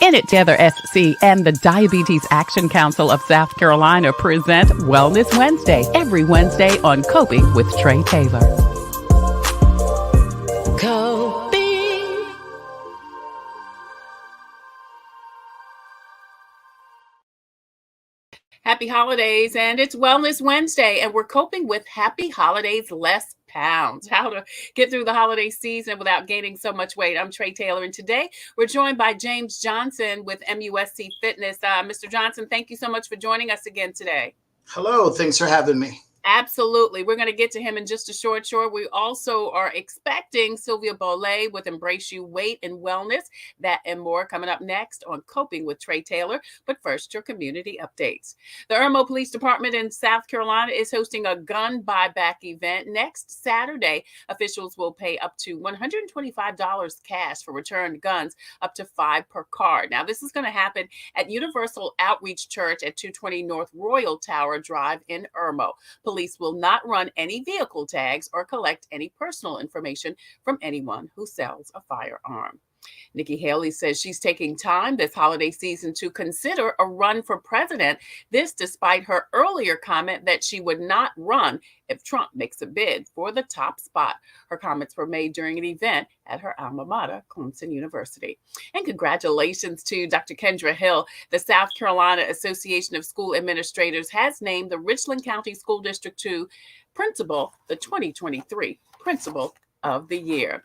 In It Together SC and the Diabetes Action Council of South Carolina present Wellness Wednesday every Wednesday on Coping with Tre Tailor. Coping. Happy holidays, and it's Wellness Wednesday, and we're coping with Happy Holidays, Less Pounds. How to get through the holiday season without gaining so much weight. I'm Tre Tailor, and today we're joined by James Johnson with MUSC Fitness. Mr. Johnson, thank you so much for joining us again today. Hello, thanks for having me. Absolutely. We're going to get to him in just a short. We also are expecting Sylvia with EmbraceYOU Weight and Wellness. That and more coming up next on Coping with Tre Tailor. But first, your community updates. The Irmo Police Department in South Carolina is hosting a gun buyback event next Saturday. Officials will pay up to $125 cash for returned guns, up to 5 per card. Now, this is going to happen at Universal Outreach Church at 220 North Royal Tower Drive in Irmo. Police will not run any vehicle tags or collect any personal information from anyone who sells a firearm. Nikki Haley says she's taking time this holiday season to consider a run for president. This despite her earlier comment that she would not run if Trump makes a bid for the top spot. Her comments were made during an event at her alma mater, Gonsahn University. And congratulations to Dr. Kendra Hill. The South Carolina Association of School Administrators has named the Richland County School District 2 Principal the 2023 Principal of the Year.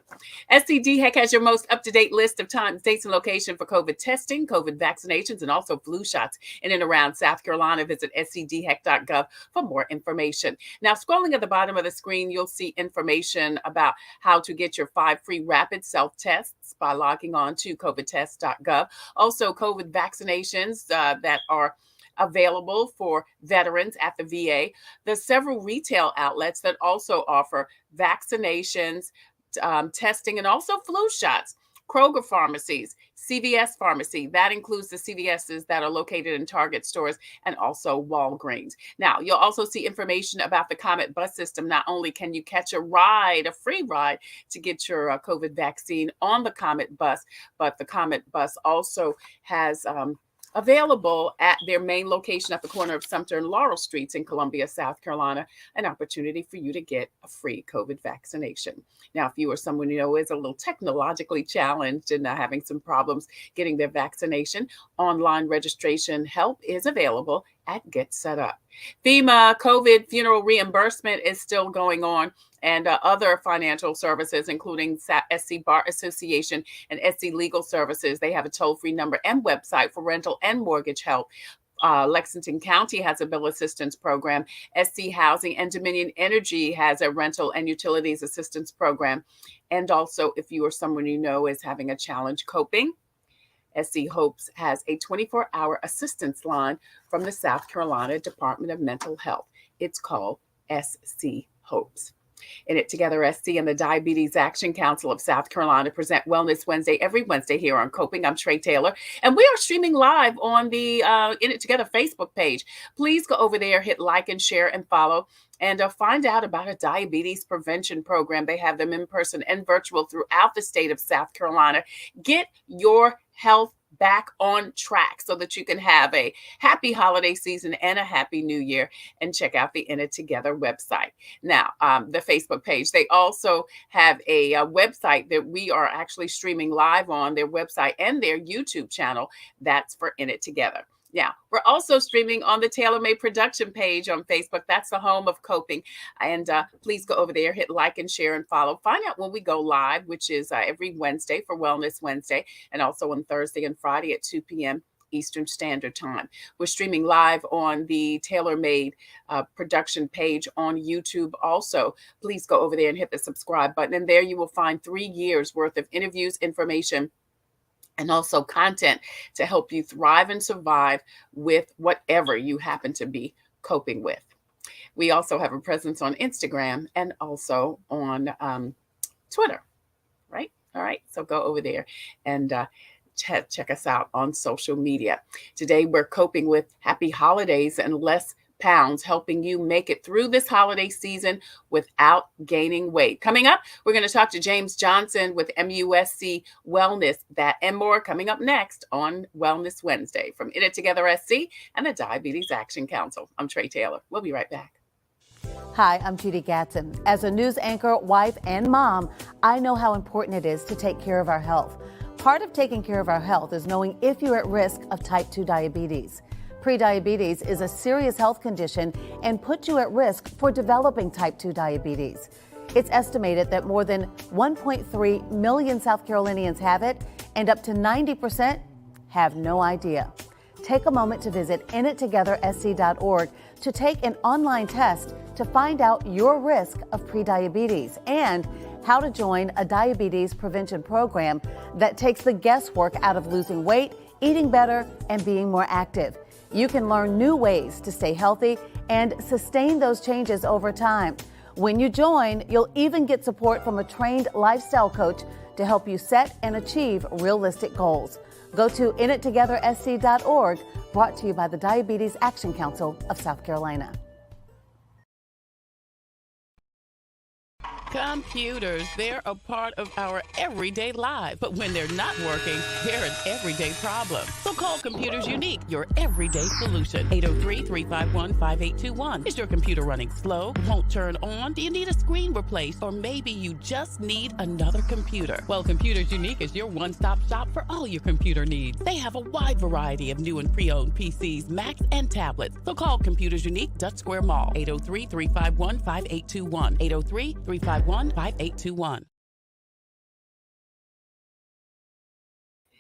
SCDHEC has your most up-to-date list of times, dates, and location for COVID testing, COVID vaccinations, and also flu shots in and around South Carolina. Visit scdhec.gov for more information. Now, scrolling at the bottom of the screen, you'll see information about how to get your 5 free rapid self-tests by logging on to covidtest.gov. Also, COVID vaccinations that are available for veterans at the VA. There's several retail outlets that also offer vaccinations, testing, and also flu shots. Kroger pharmacies, CVS pharmacy, that includes the CVSs that are located in Target stores, and also Walgreens. Now, you'll also see information about the Comet bus system. Not only can you catch a free ride to get your COVID vaccine on the Comet bus, but the Comet bus also has available at their main location at the corner of Sumter and Laurel Streets in Columbia, South Carolina, an opportunity for you to get a free COVID vaccination. Now, if you or someone you know is a little technologically challenged and having some problems getting their vaccination, online registration help is available at Get Set Up. FEMA COVID funeral reimbursement is still going on, and other financial services, including SC Bar Association and SC Legal Services. They have a toll-free number and website for rental and mortgage help. Lexington County has a bill assistance program. SC Housing and Dominion Energy has a rental and utilities assistance program. And also, if you or someone you know is having a challenge coping, SC Hopes has a 24-hour assistance line from the South Carolina Department of Mental Health. It's called SC Hopes. In It Together SC and the Diabetes Action Council of South Carolina present Wellness Wednesday every Wednesday here on Coping. I'm Tre Tailor, and we are streaming live on the In It Together Facebook page. Please go over there, hit like and share and follow, and find out about a diabetes prevention program. They have them in person and virtual throughout the state of South Carolina. Get your health back on track so that you can have a happy holiday season and a happy new year. And check out the In It Together website. Now, the Facebook page, they also have a website that we are actually streaming live on, their website and their YouTube channel. That's for In It Together. Now, we're also streaming on the Tailor Made Production page on Facebook. That's the home of Coping. And please go over there, hit like and share and follow. Find out when we go live, which is every Wednesday for Wellness Wednesday, and also on Thursday and Friday at 2 p.m. Eastern Standard Time. We're streaming live on the Tailor Made Production page on YouTube also. Please go over there and hit the subscribe button. And there you will find 3 years worth of interviews, information, and also content to help you thrive and survive with whatever you happen to be coping with. We also have a presence on Instagram and also on Twitter, right? All right, so go over there and check us out on social media. Today, we're coping with happy holidays and less pounds, helping you make it through this holiday season without gaining weight. Coming up, we're going to talk to James Johnson with MUSC Wellness. That and more coming up next on Wellness Wednesday from In It Together SC and the Diabetes Action Council. I'm Tre Tailor. We'll be right back. Hi, I'm Judy Gatson. As a news anchor, wife, and mom, I know how important it is to take care of our health. Part of taking care of our health is knowing if you're at risk of type 2 diabetes. Prediabetes is a serious health condition and puts you at risk for developing type 2 diabetes. It's estimated that more than 1.3 million South Carolinians have it, and up to 90% have no idea. Take a moment to visit inittogethersc.org to take an online test to find out your risk of prediabetes and how to join a diabetes prevention program that takes the guesswork out of losing weight, eating better, and being more active. You can learn new ways to stay healthy and sustain those changes over time. When you join, you'll even get support from a trained lifestyle coach to help you set and achieve realistic goals. Go to inittogethersc.org, brought to you by the Diabetes Action Council of South Carolina. Computers, they're a part of our everyday life, but when they're not working, they're an everyday problem. So call Computers Unique, your everyday solution. 803-351-5821. Is your computer running slow? Won't turn on? Do you need a screen replaced? Or maybe you just need another computer? Well, Computers Unique is your one-stop shop for all your computer needs. They have a wide variety of new and pre-owned PCs, Macs, and tablets. So call Computers Unique, Dutch Square Mall. 803-351-5821. 803-351-5821.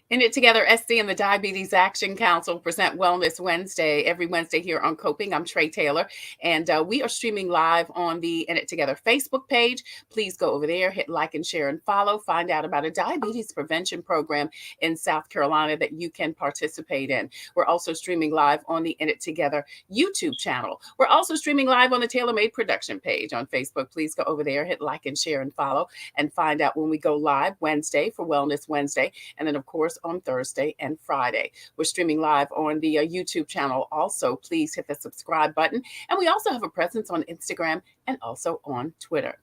In It Together SC and the Diabetes Action Council present Wellness Wednesday every Wednesday here on Coping. I'm Tre Tailor, and we are streaming live on the In It Together Facebook page. Please go over there, hit like and share and follow. Find out about a diabetes prevention program in South Carolina that you can participate in. We're also streaming live on the In It Together YouTube channel. We're also streaming live on the Tailor Made Production page on Facebook. Please go over there, hit like and share and follow, and find out when we go live Wednesday for Wellness Wednesday, and then of course on Thursday and Friday. We're streaming live on the YouTube channel. Also, please hit the subscribe button. And we also have a presence on Instagram and also on Twitter.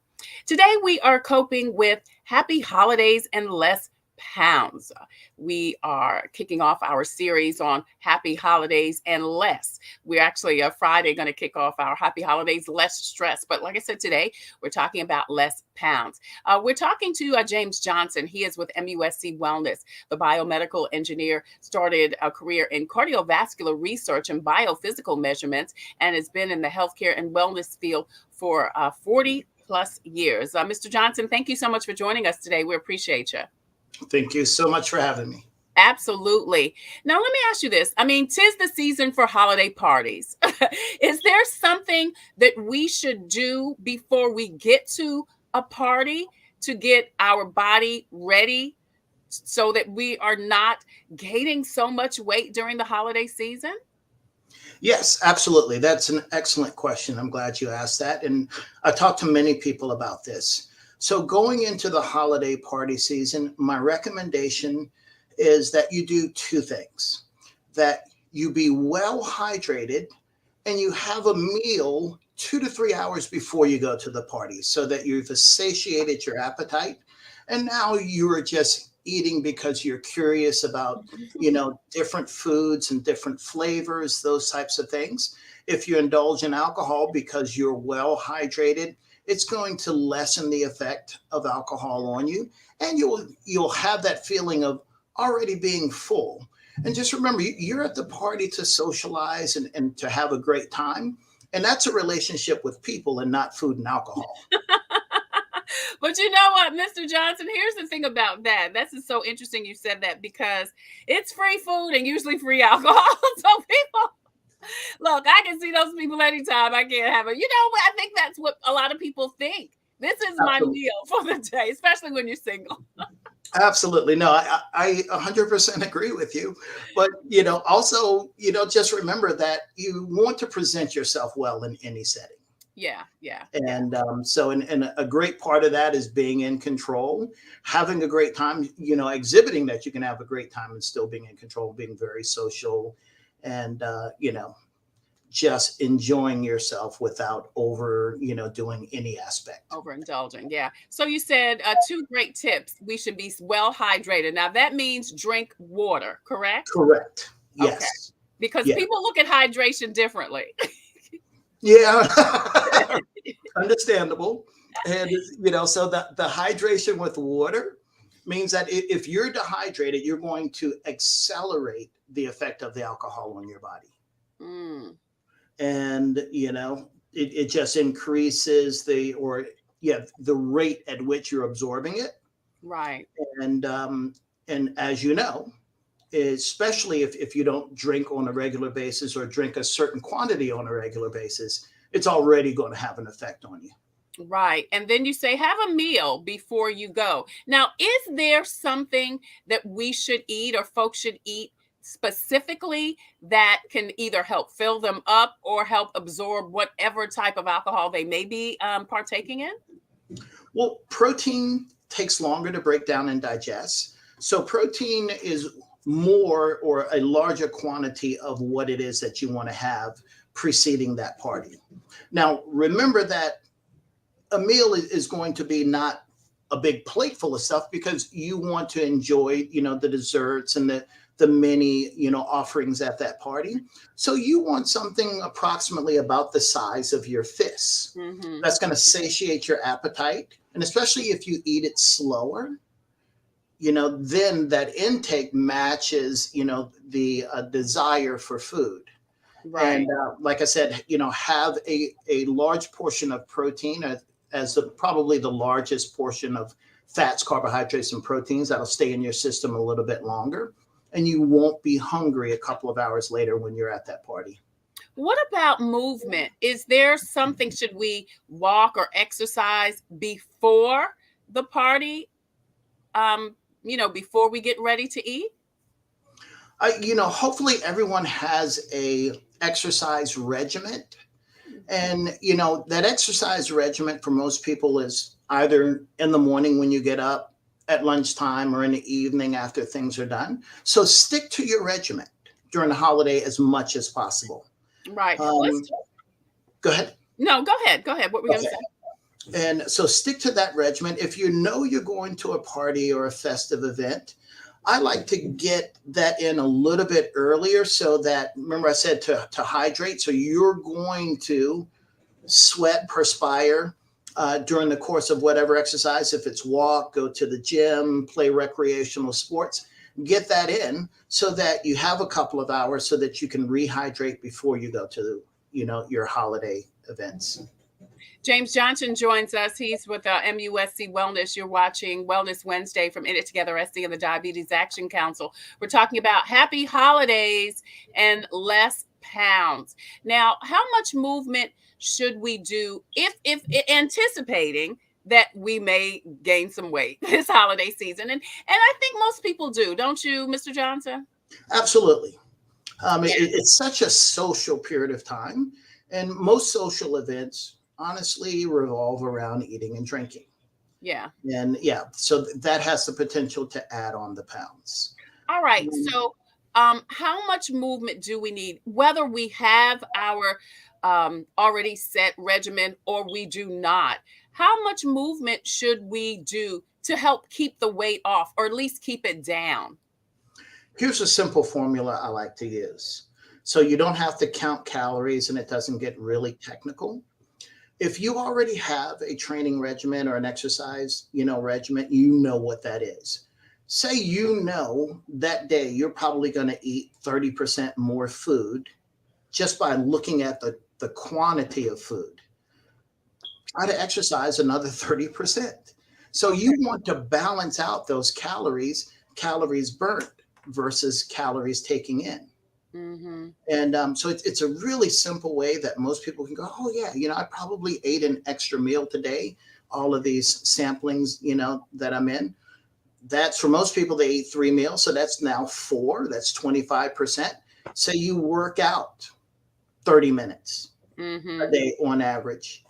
Today, we are coping with Happy Holidays and Less Pounds. We are kicking off our series on Happy Holidays and Less. We're actually Friday going to kick off our Happy Holidays, Less Stress. But like I said, today we're talking about less pounds. We're talking to James Johnson. He is with MUSC Wellness. The biomedical engineer started a career in cardiovascular research and biophysical measurements and has been in the healthcare and wellness field for 40 plus years. Mr. Johnson, thank you so much for joining us today. We appreciate you. Thank you so much for having me. Absolutely. Now, let me ask you this. I mean, 'tis the season for holiday parties. Is there something that we should do before we get to a party to get our body ready so that we are not gaining so much weight during the holiday season? Yes, absolutely. That's an excellent question. I'm glad you asked that. And I talked to many people about this. So going into the holiday party season, my recommendation is that you do two things: that you be well hydrated and you have a meal 2 to 3 hours before you go to the party so that you've satiated your appetite. And now you are just eating because you're curious about, different foods and different flavors, those types of things. If you indulge in alcohol because you're well hydrated, it's going to lessen the effect of alcohol on you, and you'll have that feeling of already being full. And just remember, you're at the party to socialize and to have a great time, and that's a relationship with people and not food and alcohol. But you know what, Mr. Johnson, here's the thing about that. This is so interesting you said that, because it's free food and usually free alcohol. So people, look, I can see those people anytime. I can't have it. I think that's what a lot of people think. This is my meal for the day, especially when you're single. Absolutely. No, I 100% agree with you. But, also, just remember that you want to present yourself well in any setting. Yeah. And and a great part of that is being in control, having a great time, exhibiting that you can have a great time and still being in control, being very social, and, just enjoying yourself without doing any aspect. Overindulging. Yeah. So you said two great tips. We should be well hydrated. Now that means drink water, correct? Correct. Okay. Yes. Because Yeah. people look at hydration differently. Yeah. Understandable. And, so the hydration with water means that if you're dehydrated, you're going to accelerate the effect of the alcohol on your body. Mm. And, it just increases the rate at which you're absorbing it. Right. And as you know, especially if you don't drink on a regular basis or drink a certain quantity on a regular basis, it's already going to have an effect on you. Right. And then you say, have a meal before you go. Now, is there something that we should eat or folks should eat specifically that can either help fill them up or help absorb whatever type of alcohol they may be partaking in? Well, protein takes longer to break down and digest. So protein is more or a larger quantity of what it is that you want to have preceding that party. Now, remember that a meal is going to be not a big plate full of stuff because you want to enjoy, the desserts and the many, offerings at that party. So you want something approximately about the size of your fists. Mm-hmm. That's going to satiate your appetite. And especially if you eat it slower, then that intake matches, the desire for food. Right. And like I said, have a large portion of protein as probably the largest portion of fats, carbohydrates, and proteins that'll stay in your system a little bit longer. And you won't be hungry a couple of hours later when you're at that party. What about movement? Is there something, should we walk or exercise before the party? Before we get ready to eat? Hopefully everyone has a exercise regimen. And, that exercise regimen for most people is either in the morning when you get up, at lunchtime, or in the evening after things are done. So stick to your regimen during the holiday as much as possible. Right. Go ahead. No, go ahead. Go ahead. What were we going to say? And so stick to that regimen. If you know you're going to a party or a festive event, I like to get that in a little bit earlier so that, remember I said to hydrate. So you're going to sweat, perspire during the course of whatever exercise. If it's walk, go to the gym, play recreational sports, get that in so that you have a couple of hours so that you can rehydrate before you go to, your holiday events. James Johnson joins us. He's with MUSC Wellness. You're watching Wellness Wednesday from In It Together SC and the Diabetes Action Council. We're talking about happy holidays and less pounds. Now, how much movement should we do if anticipating that we may gain some weight this holiday season? And I think most people do, don't you, Mr. Johnson? Absolutely. It's such a social period of time, and most social events honestly revolve around eating and drinking. Yeah. And so that has the potential to add on the pounds. All right. So how much movement do we need, whether we have our already set regimen or we do not? How much movement should we do to help keep the weight off, or at least keep it down? Here's a simple formula I like to use. So you don't have to count calories and it doesn't get really technical. If you already have a training regimen or an exercise, regimen, you know what that is. Say, that day you're probably going to eat 30% more food just by looking at the quantity of food. Try to exercise another 30%. So you want to balance out those calories burnt versus calories taking in. Mm-hmm. And so it's a really simple way that most people can go, oh yeah, I probably ate an extra meal today. All of these samplings, that I'm in, that's for most people, they eat 3 meals. So that's now 4, that's 25%. Say you work out 30 minutes a day on average,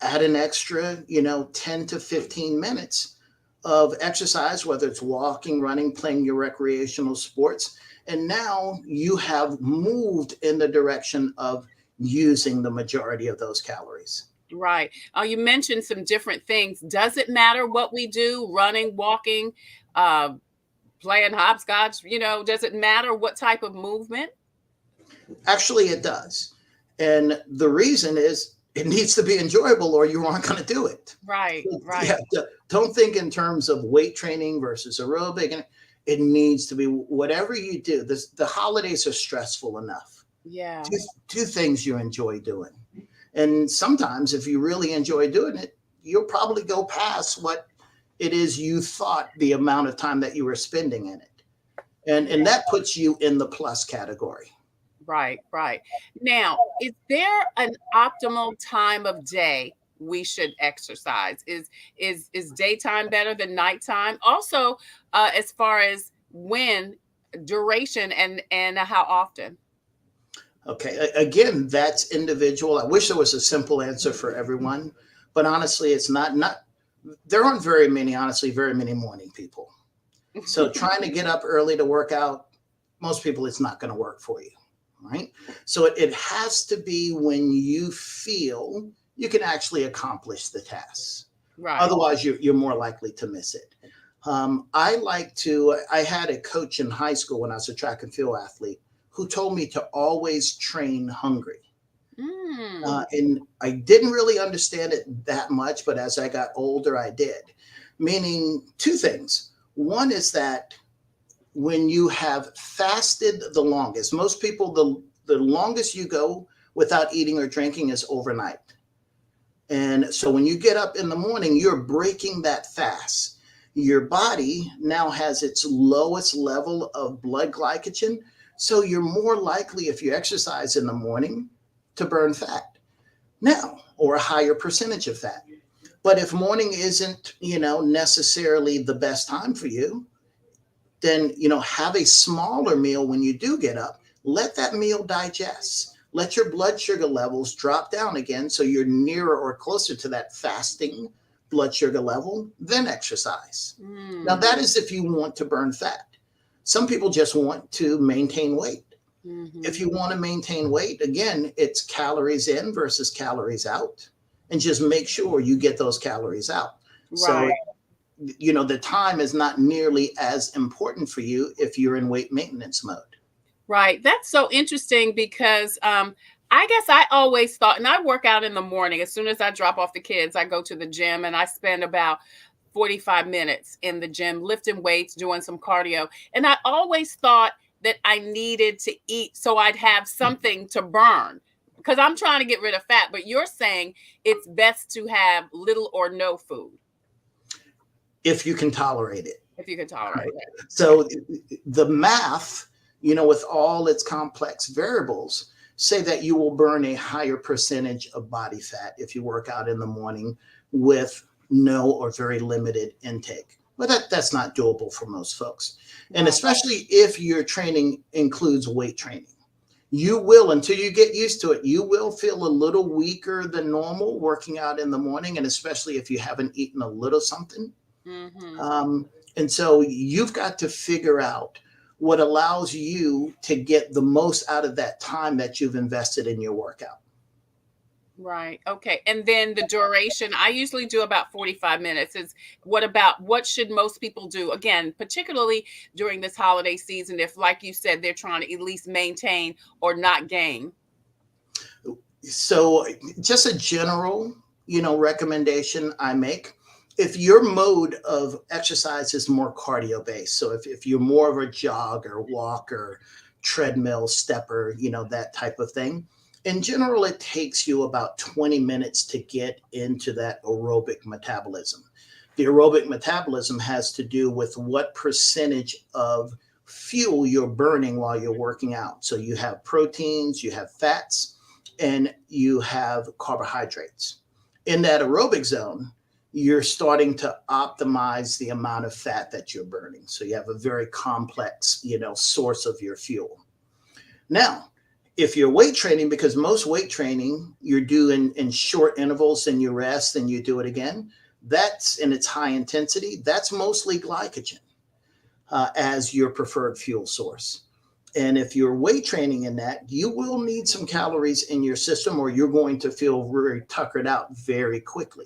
add an extra, 10 to 15 minutes of exercise, whether it's walking, running, playing your recreational sports. And now you have moved in the direction of using the majority of those calories. Right. You mentioned some different things. Does it matter what we do? Running, walking, uh, playing hopscotch? Does it matter what type of movement? Actually, it does. And the reason is it needs to be enjoyable or you aren't going to do it. Right, right. Yeah, don't think in terms of weight training versus aerobic. And it needs to be whatever you do. The holidays are stressful enough. Yeah. Do things you enjoy doing. And sometimes if you really enjoy doing it, you'll probably go past what it is you thought the amount of time that you were spending in it. And that puts you in the plus category. Right, right. Now, is there an optimal time of day we should exercise? Is daytime better than nighttime? Also, as far as when, duration, and how often? Okay. Again, that's individual. I wish there was a simple answer for everyone, but honestly, it's not. There aren't very many morning people. So trying to get up early to work out, most people, it's not going to work for you. Right. So it has to be when you feel you can actually accomplish the tasks. Right. Otherwise, you're more likely to miss it. I had a coach in high school when I was a track and field athlete who told me to always train hungry. And I didn't really understand it that much, but as I got older, I did. Meaning two things. One is that when you have fasted the longest, most people, the longest you go without eating or drinking is overnight. And so when you get up in the morning, you're breaking that fast. Your body now has its lowest level of blood glycogen. So you're more likely, if you exercise in the morning, to burn fat now, or a higher percentage of fat. But if morning isn't, necessarily the best time for you, then, have a smaller meal when you do get up. Let that meal digest. Let your blood sugar levels drop down again so you're nearer or closer to that fasting blood sugar level, then exercise. Now, that is if you want to burn fat. Some people just want to maintain weight. If you want to maintain weight, again, it's calories in versus calories out. And just make sure you get those calories out. Right. So, the time is not nearly as important for you if you're in weight maintenance mode. Right. That's so interesting because I guess I always thought, and I work out in the morning. As soon as I drop off the kids, I go to the gym and I spend about 45 minutes in the gym lifting weights, doing some cardio. And I always thought that I needed to eat so I'd have something to burn because I'm trying to get rid of fat. But you're saying it's best to have little or no food. If you can tolerate it. If you can tolerate it. So the math, with all its complex variables, say that you will burn a higher percentage of body fat if you work out in the morning with no or very limited intake. But that's not doable for most folks. And especially if your training includes weight training. You will, until you get used to it, you will feel a little weaker than normal working out in the morning, and especially if you haven't eaten a little something. And so you've got to figure out what allows you to get the most out of that time that you've invested in your workout. Right. Okay. And then the duration, I usually do about 45 minutes. What should most people do? Again, particularly during this holiday season, if, like you said, they're trying to at least maintain or not gain. So just a general, recommendation I make, if your mode of exercise is more cardio based, so if you're more of a jogger, walker, treadmill, stepper, that type of thing, in general, it takes you about 20 minutes to get into that aerobic metabolism. The aerobic metabolism has to do with what percentage of fuel you're burning while you're working out. So you have proteins, you have fats, and you have carbohydrates. In that aerobic zone, you're starting to optimize the amount of fat that you're burning. So you have a very complex, source of your fuel. Now, if you're weight training, because most weight training you're doing in short intervals and you rest and you do it again, that's in its high intensity. That's mostly glycogen as your preferred fuel source. And if you're weight training in that, you will need some calories in your system, or you're going to feel very tuckered out very quickly.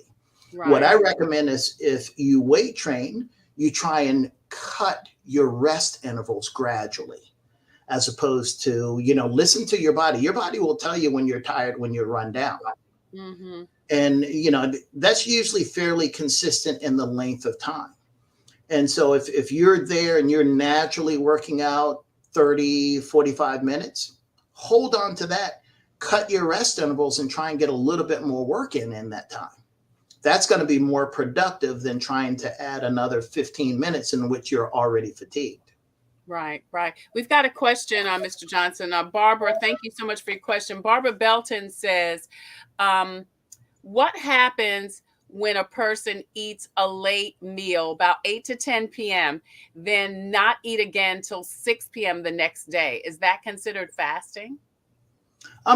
Right. What I recommend is if you weight train, you try and cut your rest intervals gradually, as opposed to, listen to your body. Your body will tell you when you're tired, when you're run down. Mm-hmm. And, that's usually fairly consistent in the length of time. And so if you're there and you're naturally working out 30, 45 minutes, hold on to that, cut your rest intervals and try and get a little bit more work in that time. That's going to be more productive than trying to add another 15 minutes in which you're already fatigued. Right. We've got a question, Mr. Johnson. Barbara, thank you so much for your question. Barbara Belton says, what happens when a person eats a late meal, about 8 to 10 p.m., then not eat again till 6 p.m. the next day? Is that considered fasting?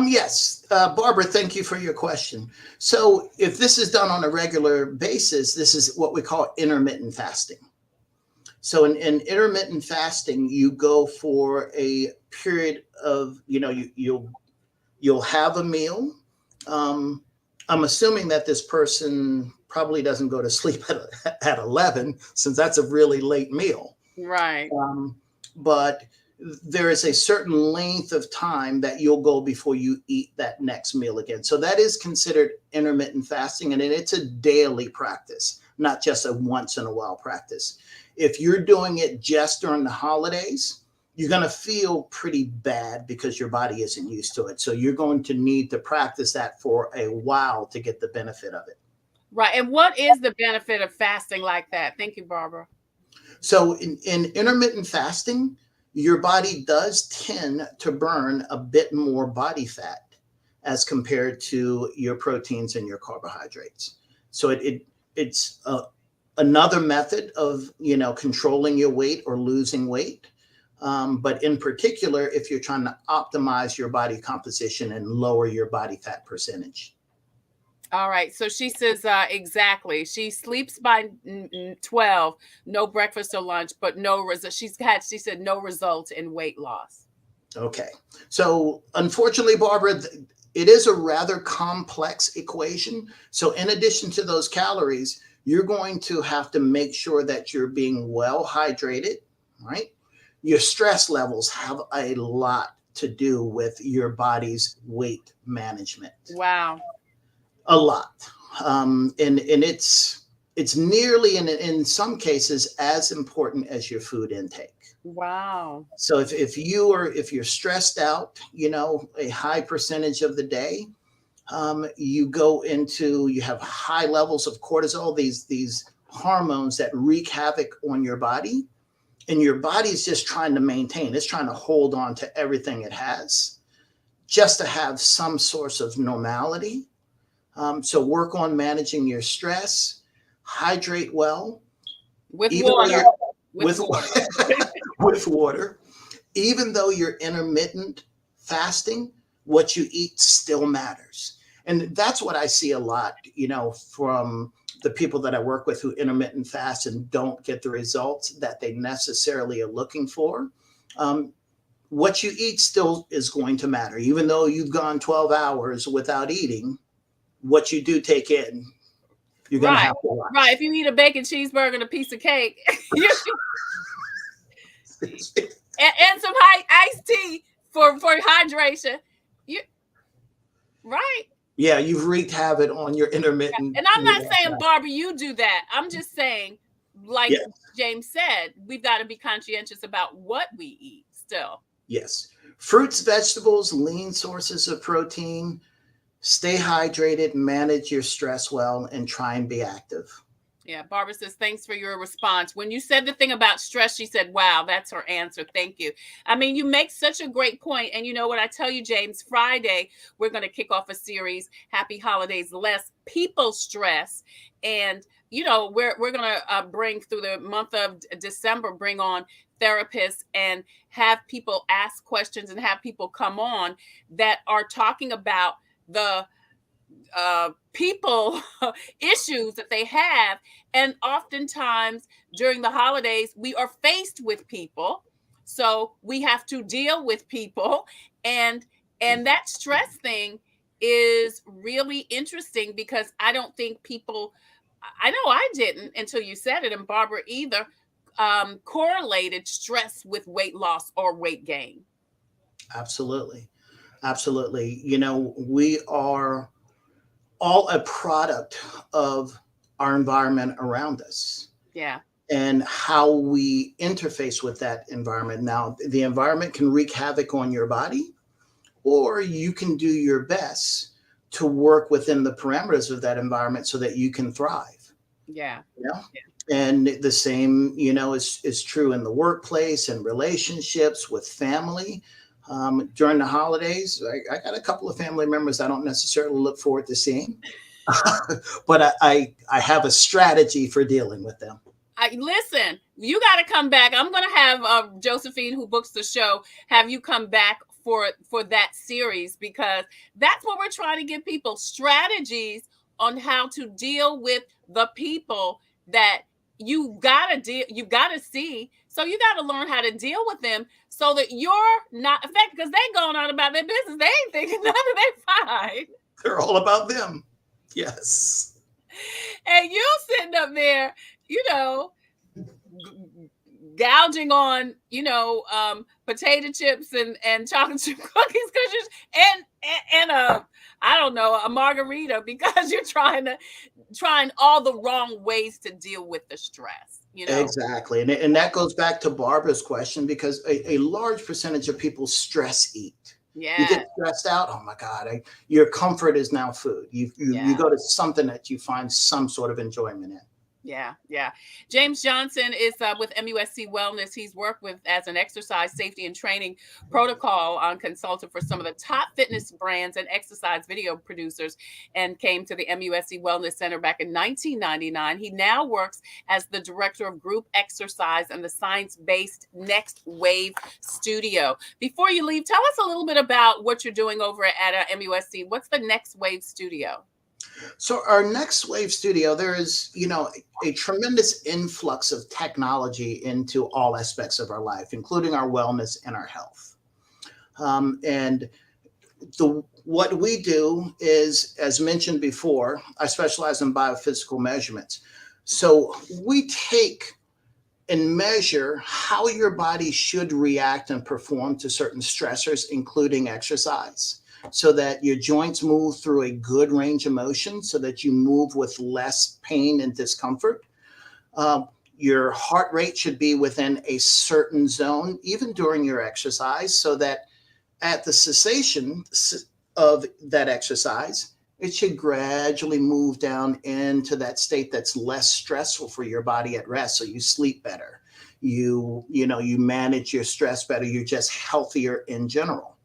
Yes. Barbara, thank you for your question. So if this is done on a regular basis, this is what we call intermittent fasting. So in intermittent fasting, you go for a period of, you'll have a meal. I'm assuming that this person probably doesn't go to sleep at 11, since that's a really late meal. Right. But there is a certain length of time that you'll go before you eat that next meal again. So that is considered intermittent fasting, and it's a daily practice, not just a once in a while practice. If you're doing it just during the holidays, you're going to feel pretty bad because your body isn't used to it. So you're going to need to practice that for a while to get the benefit of it. Right. And what is the benefit of fasting like that? Thank you, Barbara. So in intermittent fasting, your body does tend to burn a bit more body fat as compared to your proteins and your carbohydrates. So it's another method of, controlling your weight or losing weight. But in particular, if you're trying to optimize your body composition and lower your body fat percentage. All right. So she says, exactly. She sleeps by 12, no breakfast or lunch, but she said no result in weight loss. Okay. So unfortunately, Barbara, it is a rather complex equation. So in addition to those calories, you're going to have to make sure that you're being well hydrated, right? Your stress levels have a lot to do with your body's weight management. Wow. A lot. And it's nearly, in some cases, as important as your food intake. Wow. So if you're stressed out, a high percentage of the day, you have high levels of cortisol, these hormones that wreak havoc on your body, and your body's just trying to maintain. It's trying to hold on to everything it has just to have some source of normality. So work on managing your stress, hydrate well. With water. With water. Even though you're intermittent fasting, what you eat still matters. And that's what I see a lot, from the people that I work with who intermittent fast and don't get the results that they necessarily are looking for. What you eat still is going to matter. Even though you've gone 12 hours without eating, what you do take in, you're going to have to watch. Right. If you eat a bacon cheeseburger and a piece of cake and some iced tea for hydration, right. Yeah, you've wreaked havoc on your intermittent. And I'm not saying, Barbara, you do that. I'm just saying, like James said, we've got to be conscientious about what we eat still. Yes. Fruits, vegetables, lean sources of protein. Stay hydrated, manage your stress well, and try and be active. Yeah, Barbara says, thanks for your response. When you said the thing about stress, she said, wow, that's her answer. Thank you. I mean, you make such a great point. And you know what I tell you, James, Friday, we're going to kick off a series, Happy Holidays, Less People Stress. And, we're going to bring through the month of December, bring on therapists and have people ask questions and have people come on that are talking about the people issues that they have. And oftentimes during the holidays, we are faced with people. So we have to deal with people, and that stress thing is really interesting because I don't think people, I know I didn't until you said it, and Barbara either, correlated stress with weight loss or weight gain. Absolutely. Absolutely. You know, we are all a product of our environment around us Yeah. and how we interface with that environment. Now, the environment can wreak havoc on your body, or you can do your best to work within the parameters of that environment so that you can thrive. Yeah. You know? And the same, you know, is true in the workplace and relationships with family. During the holidays, I got a couple of family members I don't necessarily look forward to seeing, but I have a strategy for dealing with them. Listen, you got to come back. I'm going to have Josephine, who books the show, have you come back for that series, because that's what we're trying to give people, strategies on how to deal with the people that you got to see. So you got to learn how to deal with them so that you're not affected, because they going on about their business. They ain't thinking nothing. They fine. They're all about them. Yes. And you sitting up there, you know, gouging on, you know, potato chips and chocolate chip cookies because and I don't know, a margarita, because you're trying all the wrong ways to deal with the stress. You know? Exactly. And that goes back to Barbara's question, because a large percentage of people stress eat. Yeah. You get stressed out. Oh my God. Your comfort is now food. You go to something that you find some sort of enjoyment in. Yeah, yeah. James Johnson is with MUSC Wellness. He's worked with as an exercise safety and training protocol consultant for some of the top fitness brands and exercise video producers, and came to the MUSC Wellness Center back in 1999. He now works as the director of group exercise and the science-based Next Wave Studio. Before you leave, tell us a little bit about what you're doing over at MUSC. What's the Next Wave Studio? So our Next Wave Studio, there is, you know, a tremendous influx of technology into all aspects of our life, including our wellness and our health. And what we do is, as mentioned before, I specialize in biophysical measurements. So we take and measure how your body should react and perform to certain stressors, including exercise, so that your joints move through a good range of motion, so that you move with less pain and discomfort. Your heart rate should be within a certain zone, even during your exercise, so that at the cessation of that exercise, it should gradually move down into that state that's less stressful for your body at rest. So you sleep better, you manage your stress better, you're just healthier in general.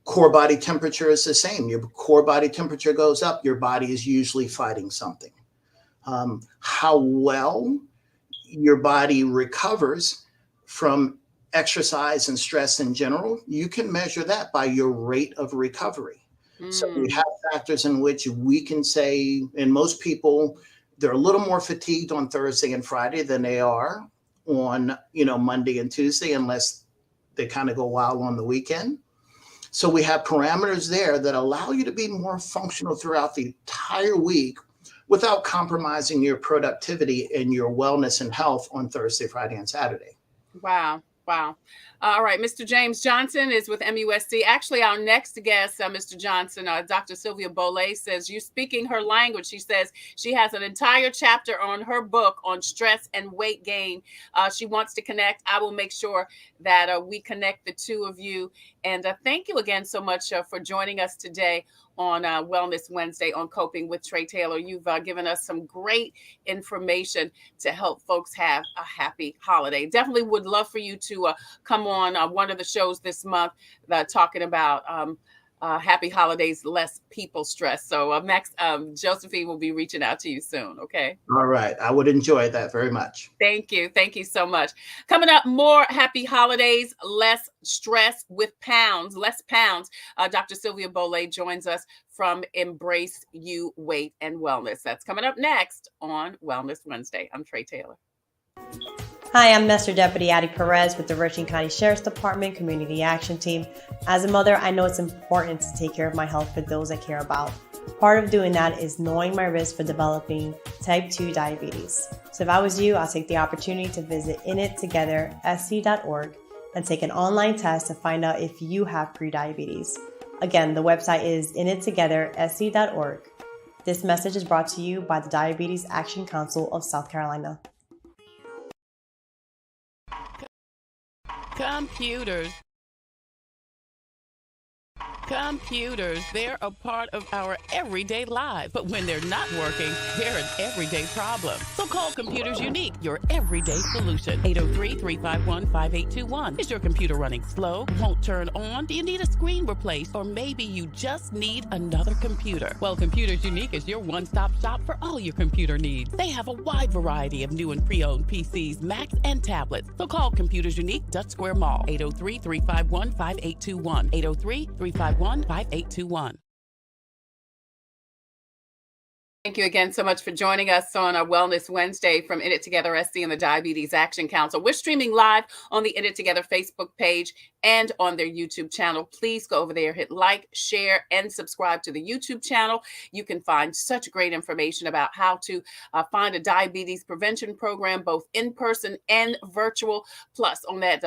Core body temperature is the same. Your core body temperature goes up, your body is usually fighting something. How well your body recovers from exercise and stress in general, you can measure that by your rate of recovery. So we have factors in which we can say, and most people, they're a little more fatigued on Thursday and Friday than they are on, Monday and Tuesday, unless they kind of go wild on the weekend. So we have parameters there that allow you to be more functional throughout the entire week without compromising your productivity and your wellness and health on Thursday, Friday, and Saturday. Wow. Wow. All right. Mr. James Johnson is with MUSC. Actually, our next guest, Mr. Johnson, Dr. Sylvia Bollie, says you're speaking her language. She says she has an entire chapter on her book on stress and weight gain. She wants to connect. I will make sure that we connect the two of you. And thank you again so much for joining us today on Wellness Wednesday on Coping with Tre Tailor. You've given us some great information to help folks have a happy holiday. Definitely would love for you to come on one of the shows this month talking about happy holidays, less people stress. So Max, Josephine will be reaching out to you soon. Okay. All right. I would enjoy that very much. Thank you. Thank you so much. Coming up, more happy holidays, less stress with pounds, less pounds. Dr. Sylvia Bollie joins us from EmbraceYOU Weight and Wellness. That's coming up next on Wellness Wednesday. I'm Tre Tailor. Hi, I'm Master Deputy Addie Perez with the Richland County Sheriff's Department Community Action Team. As a mother, I know it's important to take care of my health for those I care about. Part of doing that is knowing my risk for developing type 2 diabetes. So if I was you, I'll take the opportunity to visit inittogethersc.org and take an online test to find out if you have prediabetes. Again, the website is inittogethersc.org. This message is brought to you by the Diabetes Action Council of South Carolina. Computers, they're a part of our everyday lives, but when they're not working, they're an everyday problem. So call Computers Unique, your everyday solution. 803-351-5821. Is your computer running slow? Won't turn on? Do you need a screen replaced? Or maybe you just need another computer? Well, Computers Unique is your one-stop shop for all your computer needs. They have a wide variety of new and pre-owned PCs, Macs, and tablets. So call Computers Unique, Dutch Square Mall. 803-351-5821. 803-351-5821. Thank you again so much for joining us on our Wellness Wednesday from In It Together SC and the Diabetes Action Council. We're streaming live on the In It Together Facebook page and on their YouTube channel. Please go over there, hit like, share, and subscribe to the YouTube channel. You can find such great information about how to find a diabetes prevention program, both in person and virtual. Plus, on that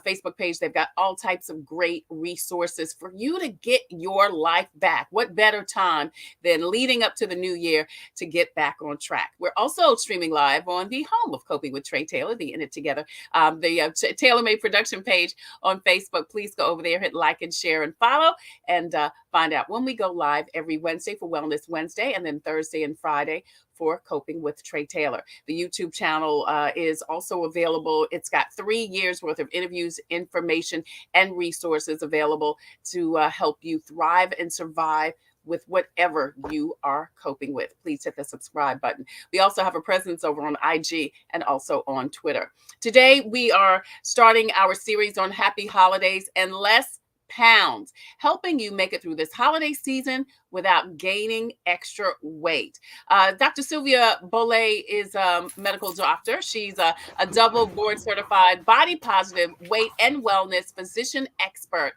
Facebook page, they've got all types of great resources for you to get your life back. What better time than leading up to the new year to get back on track? We're also streaming live on the home of Coping with Tre Tailor, the In It Together, the tailor-made production page on Facebook. Please go over there, hit like and share and follow, and find out when we go live every Wednesday for Wellness Wednesday, and then Thursday and Friday for Coping with Tre Tailor. The YouTube channel is also available. It's got 3 years worth of interviews, information, and resources available to help you thrive and survive with whatever you are coping with. Please hit the subscribe button. We also have a presence over on IG and also on Twitter. Today, we are starting our series on Happy Holidays and Less Pounds, helping you make it through this holiday season without gaining extra weight. Dr. Sylvia Bollie is a medical doctor. She's a double board certified body positive weight and wellness physician expert,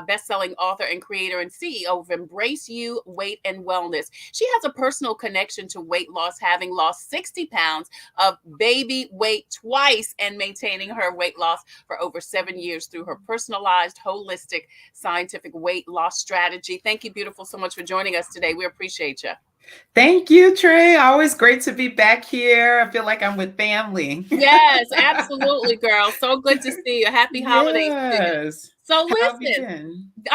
best-selling author and creator and CEO of EmbraceYOU Weight and Wellness. She has a personal connection to weight loss, having lost 60 pounds of baby weight twice and maintaining her weight loss for over 7 years through her personalized, holistic, scientific weight loss strategy. Thank you, beautiful, so much for joining us today. We appreciate you. Thank you, Tre. Always great to be back here. I feel like I'm with family. Yes, absolutely, girl. So good to see you. Happy holidays. Yes. So How have you listen, been?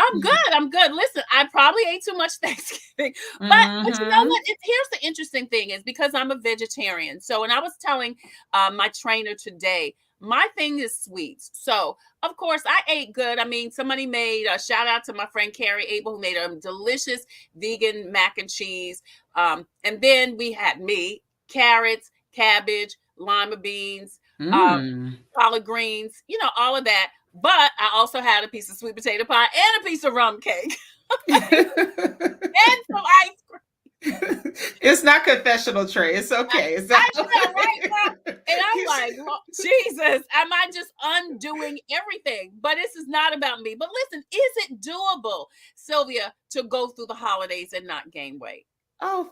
I'm good. Listen, I probably ate too much Thanksgiving, but you know what? Here's the interesting thing is because I'm a vegetarian. So, and I was telling my trainer today, my thing is sweets. So, of course, I ate good. I mean, somebody made a shout out to my friend Carrie Abel, who made a delicious vegan mac and cheese. And then we had me, carrots, cabbage, lima beans, collard greens, you know, all of that. But I also had a piece of sweet potato pie and a piece of rum cake and some ice cream. It's not confessional, Tre. It's okay. It's I know, right? And I'm like, oh, Jesus, am I just undoing everything? But this is not about me. But listen, is it doable, Sylvia, to go through the holidays and not gain weight? Oh,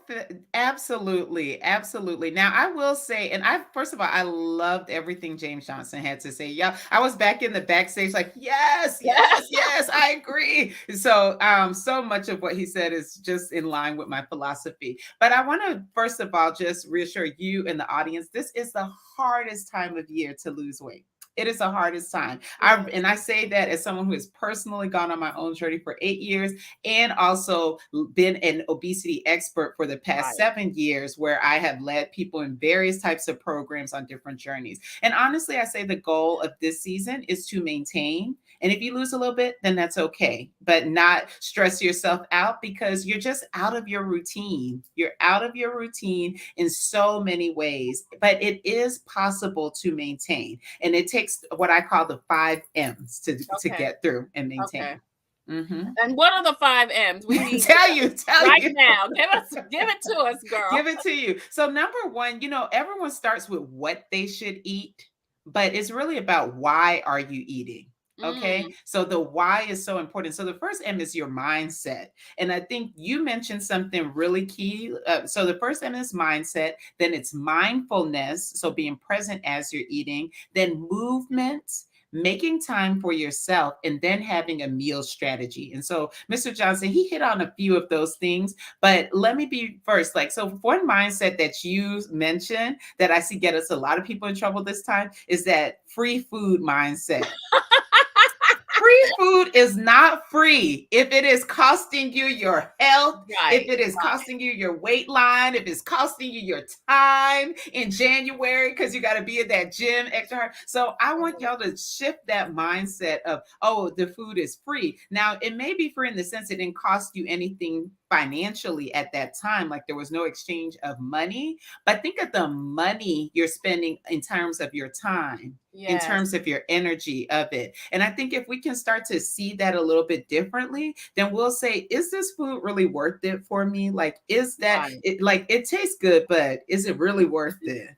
absolutely. Absolutely. Now, I will say, and first of all, I loved everything James Johnson had to say. Yeah, I was back in the backstage like, yes, I agree. So, so much of what he said is just in line with my philosophy. But I want to, first of all, just reassure you and the audience, this is the hardest time of year to lose weight. It is the hardest time. And I say that as someone who has personally gone on my own journey for 8 years and also been an obesity expert for the past 7 years, where I have led people in various types of programs on different journeys. And honestly, I say the goal of this season is to maintain. And if you lose a little bit, then that's okay, but not stress yourself out because you're just out of your routine. You're out of your routine in so many ways, but it is possible to maintain. And it takes what I call the 5 M's to get through and maintain. Okay. And what are the 5 M's? We need tell you now. Give it to us, girl. Give it to you. So number one, you know, everyone starts with what they should eat. but it's really about why are you eating? Okay. Mm, So the why is so important. So the first M is your mindset. And I think you mentioned something really key. So the first M is mindset, then it's mindfulness. So being present as you're eating, then movement, making time for yourself, and then having a meal strategy. And so Mr. Johnson, he hit on a few of those things, but let me be first. Like, so one mindset that you mentioned that I see get us a lot of people in trouble this time is that free food mindset. Free food is not free if it is costing you your health, if right. it is costing you your weight line, if it's costing you your time in January because you got to be at that gym extra hard. So I want y'all to shift that mindset of, oh, the food is free. Now, it may be free in the sense it didn't cost you anything financially at that time, like there was no exchange of money, but think of the money you're spending in terms of your time, in Yes. terms of your energy of it. And I think if we can start to see that a little bit differently, then we'll say, is this food really worth it for me? Like, is that Right. it? Like, it tastes good, but is it really worth it?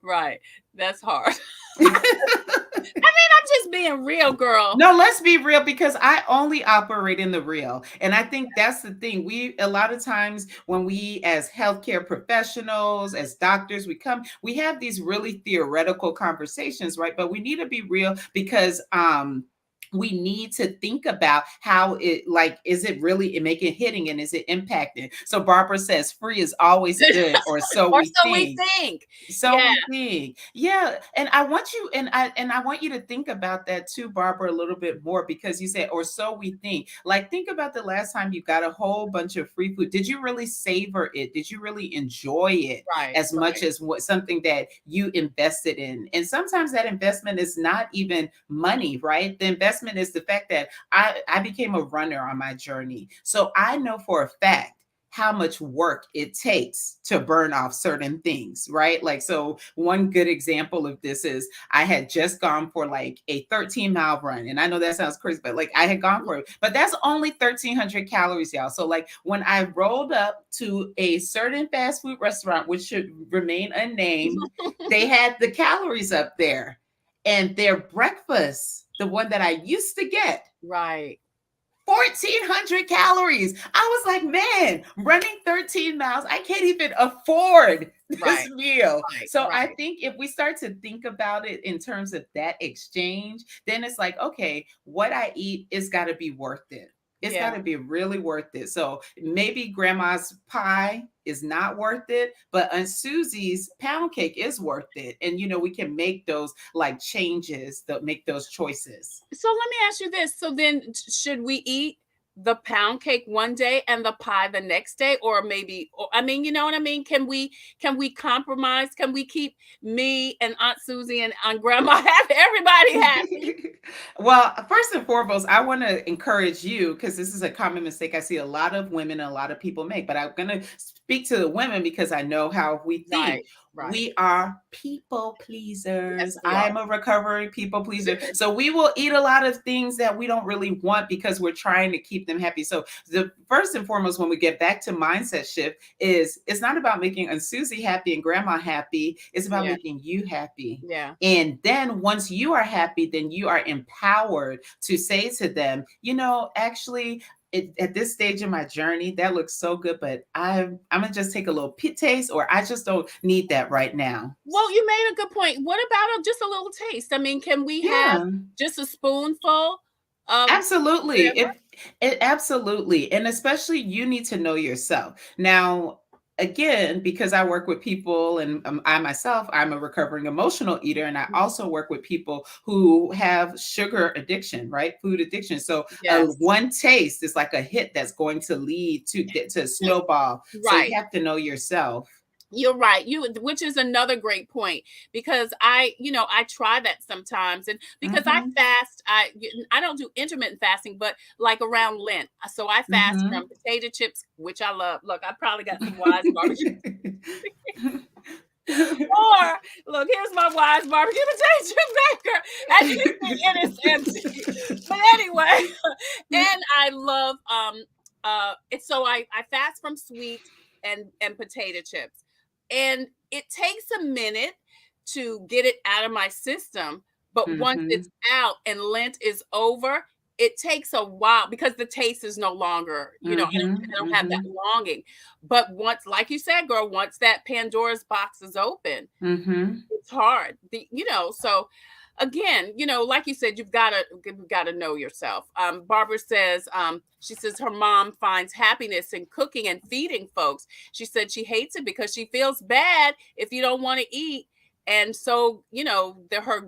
Right. That's hard. I'm just being real, girl. No, let's be real because I only operate in the real. And I think that's the thing. A lot of times when we, as healthcare professionals, as doctors, we have these really theoretical conversations, right? But we need to be real because, we need to think about how it, like, is it really making hitting and is it impacting? So Barbara says free is always good, or so Or we so we think. think. So Yeah. we think. Yeah. And I want you, and I want you to think about that too, Barbara, a little bit more, because you said, or so we think. Like, think about the last time you got a whole bunch of free food. Did you really savor it? Did you really enjoy it Right. as much as what something that you invested in? And sometimes that investment is not even money, right? The investment is the fact that I became a runner on my journey. So I know for a fact how much work it takes to burn off certain things, right? Like, so one good example of this is I had just gone for like a 13-mile run. And I know that sounds crazy, but like I had gone for it, but that's only 1,300 calories, y'all. So like when I rolled up to a certain fast food restaurant, which should remain unnamed, they had the calories up there, and their breakfast, the one that I used to get, Right. 1,400 calories. I was like, man, running 13 miles, I can't even afford this Right. meal. Right. So I Right. think if we start to think about it in terms of that exchange, then it's like, okay, what I eat is got to be worth it. It's Yeah. got to be really worth it. So maybe grandma's pie is not worth it, but Aunt Susie's pound cake is worth it. And, we can make those like changes, that make those choices. So let me ask you this. So then should we eat the pound cake one day and the pie the next day? Or maybe, I mean, you know what I mean? Can we compromise? Can we keep me and Aunt Susie and Aunt Grandma happy? Everybody happy. Well, first and foremost, I want to encourage you, because this is a common mistake I see a lot of women and a lot of people make, but I'm going to speak to the women because I know how we think. Right. Right. We are people pleasers. Yes, we I'm are. a recovering people pleaser. So we will eat a lot of things that we don't really want because we're trying to keep them happy. So the first and foremost, when we get back to mindset shift, is it's not about making Aunt Susie happy and grandma happy. It's about Yeah. making you happy. Yeah. And then once you are happy, then you are empowered to say to them, actually, at this stage in my journey, that looks so good, but I'm gonna just take a little taste, or I just don't need that right now. Well, you made a good point. What about just a little taste? I mean, can we have Yeah, just a spoonful of absolutely. whatever? It absolutely, and especially you need to know yourself. Now, again, because I work with people, and I myself, I'm a recovering emotional eater, and I also work with people who have sugar addiction, right? Food addiction. So Yes. one taste is like a hit that's going to lead to snowball. So Right. you have to know yourself. You're right. Which is another great point, because I try that sometimes, and because I Mhm, fast, I don't do intermittent fasting, but like around Lent. So I fast mhm. from potato chips, which I love. Look, I probably got some wise barbecue. Or look, here's my wise barbecue potato chip maker. As you can see, it is empty. But anyway, and I love it's so I fast from sweet and potato chips. And it takes a minute to get it out of my system. But once it's out and Lent is over, it takes a while because the taste is no longer, I don't have that longing. But once, like you said, girl, once that Pandora's box is open, it's hard. So again, like you said, you've got to know yourself. Barbara says, she says her mom finds happiness in cooking and feeding folks. She said she hates it because she feels bad if you don't want to eat. And so, her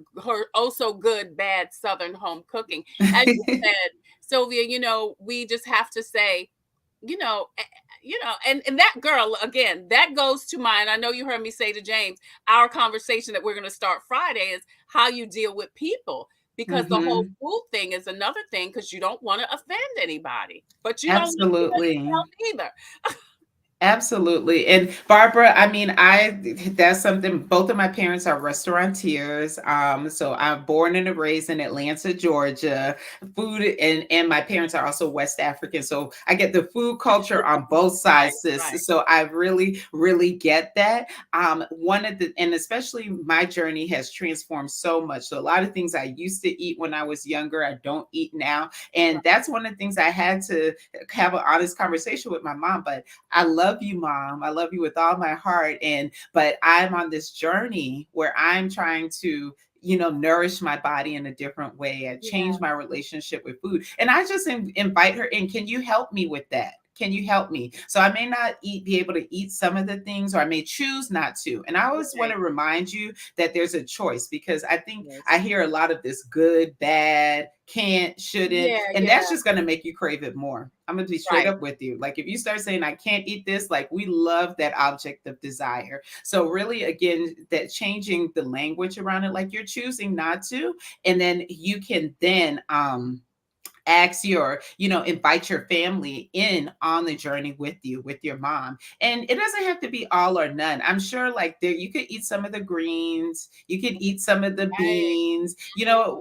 oh so good, bad Southern home cooking. As you said, Sylvia, we just have to say, and that girl, again, that goes to mine. I know you heard me say to James, our conversation that we're going to start Friday is how you deal with people, because the whole food thing is another thing, because you don't want to offend anybody, but you don't want to help either. Absolutely. And Barbara, I mean, that's something, both of my parents are restaurateurs. So I'm born and raised in Atlanta, Georgia. Food and my parents are also West African. So I get the food culture on both sides, sis. Right. So I really, really get that. And especially my journey has transformed so much. So a lot of things I used to eat when I was younger, I don't eat now. And that's one of the things I had to have an honest conversation with my mom. But I love you, Mom. I love you with all my heart. But I'm on this journey where I'm trying to, nourish my body in a different way. I change my relationship with food. And I just invite her in. Can you help me with that? Can you help me? So I may not be able to eat some of the things, or I may choose not to. And I always want to remind you that there's a choice, because I think I hear a lot of this good, bad, can't, shouldn't, and that's just going to make you crave it more. I'm going to be straight up with you. Like if you start saying, I can't eat this, like we love that object of desire. So really, again, that changing the language around it, like you're choosing not to, and then you can then, ask invite your family in on the journey with you, with your mom. And it doesn't have to be all or none. I'm sure you could eat some of the greens, you could eat some of the beans,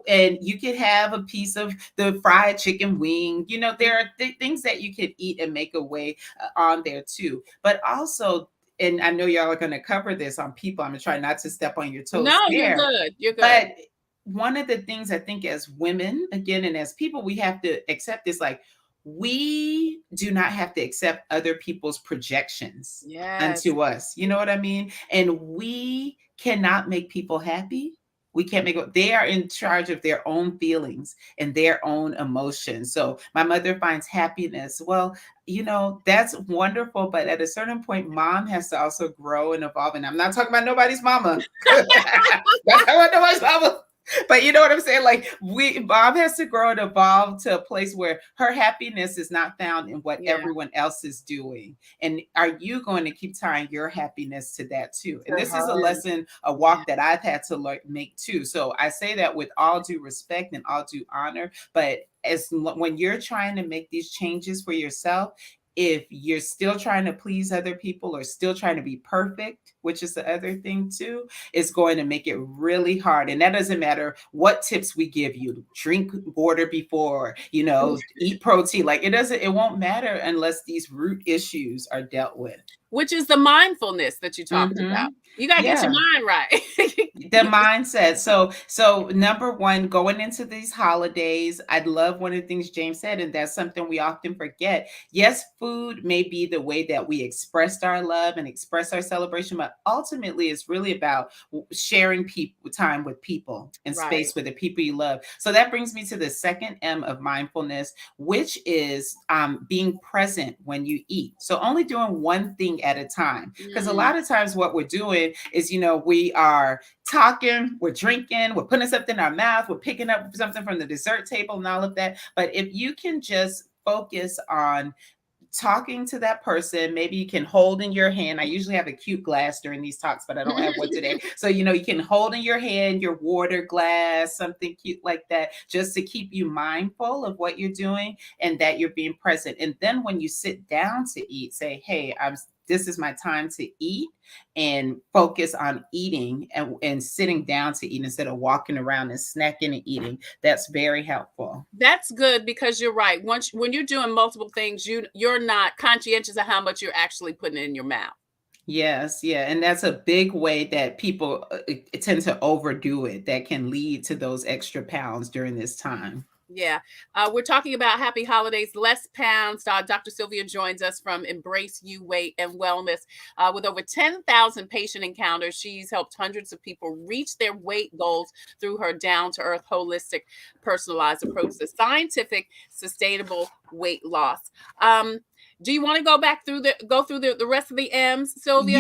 and you could have a piece of the fried chicken wing. There are things that you could eat and make a way on there too. But also, and I know y'all are going to cover this on people. I'm going to try not to step on your toes. No, you're good. You're good. But one of the things I think as women, again, and as people, we have to accept is like, we do not have to accept other people's projections unto us. You know what I mean? And we cannot make people happy. We can't they are in charge of their own feelings and their own emotions. So my mother finds happiness. Well, that's wonderful. But at a certain point, mom has to also grow and evolve. And I'm not talking about nobody's mama. Not talking about nobody's mama. But you know what I'm saying? Like mom has to grow and evolve to a place where her happiness is not found in what everyone else is doing. And are you going to keep tying your happiness to that too? And this is a lesson, a walk that I've had to make too. So I say that with all due respect and all due honor. But when you're trying to make these changes for yourself, if you're still trying to please other people or still trying to be perfect, which is the other thing too, it's going to make it really hard. And that doesn't matter what tips we give you. Drink water before, eat protein. Like it won't matter unless these root issues are dealt with. Which is the mindfulness that you talked about. You got to get your mind right. The mindset. So number one, going into these holidays, I'd love one of the things James said, and that's something we often forget. Yes, food may be the way that we expressed our love and express our celebration, but ultimately it's really about sharing time with people and space with the people you love. So that brings me to the second M of mindfulness, which is being present when you eat. So only doing one thing at a time. Because a lot of times what we're doing is, we are talking, we're drinking, we're putting something in our mouth, we're picking up something from the dessert table and all of that. But if you can just focus on talking to that person, maybe you can hold in your hand. I usually have a cute glass during these talks, but I don't have one today. So, you can hold in your hand your water glass, something cute like that, just to keep you mindful of what you're doing and that you're being present. And then when you sit down to eat, say, hey, this is my time to eat, and focus on eating and sitting down to eat instead of walking around and snacking and eating. That's very helpful. That's good, because you're right. When you're doing multiple things, you're not conscientious of how much you're actually putting in your mouth. Yes, yeah, and that's a big way that people tend to overdo it. That can lead to those extra pounds during this time. Yeah. We're talking about happy holidays, less pounds. Dr. Sylvia joins us from EmbraceYOU Weight and Wellness. With over 10,000 patient encounters, she's helped hundreds of people reach their weight goals through her down-to-earth, holistic, personalized approach to scientific, sustainable weight loss. Do you want to go through the rest of the M's, Sylvia?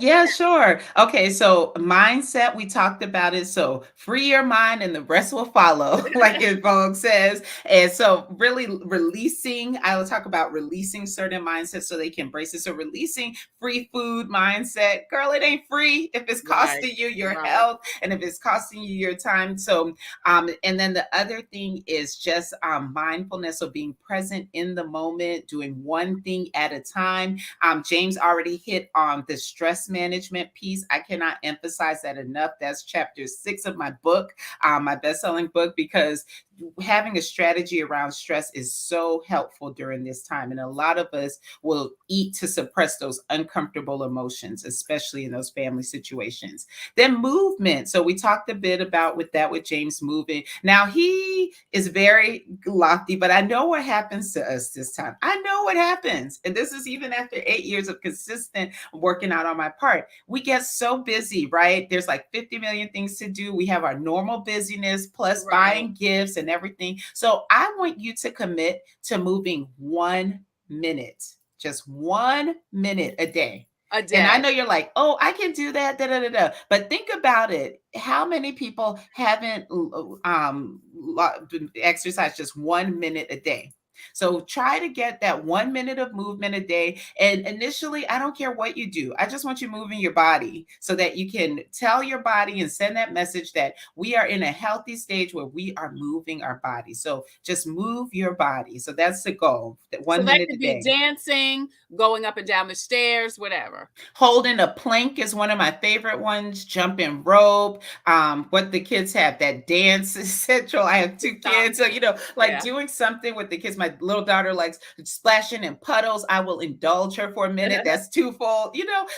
Yeah, sure. Okay, so mindset, we talked about it. So free your mind and the rest will follow, like in Vogue says. And so really releasing, I will talk about releasing certain mindsets so they can embrace it. So releasing free food mindset. Girl, it ain't free if it's costing you your health and if it's costing you your time. So and then the other thing is just mindfulness of being present in the moment, doing one thing at a time. James already hit on the stress management piece. I cannot emphasize that enough. That's chapter 6 of my book, my best-selling book, because having a strategy around stress is so helpful during this time. And a lot of us will eat to suppress those uncomfortable emotions, especially in those family situations. Then movement. So we talked a bit about with James moving. Now he is very lofty, but I know what happens to us this time. I know what happens. And this is even after 8 years of consistent working out on my part. We get so busy, right? There's like 50 million things to do. We have our normal busyness plus buying gifts and everything. So I want you to commit to moving 1 minute, just 1 minute a day. And I know you're like, oh, I can do that. But think about it. How many people haven't exercised just 1 minute a day? So try to get that 1 minute of movement a day. And initially, I don't care what you do. I just want you moving your body so that you can tell your body and send that message that we are in a healthy stage where we are moving our body. So just move your body. So that's the goal. That 1 minute a day. Dancing, going up and down the stairs, whatever. Holding a plank is one of my favorite ones. Jumping rope. What the kids have, that dance central. I have 2 kids. So, doing something with the kids. My little daughter likes splashing in puddles. I will indulge her for a minute. That's twofold,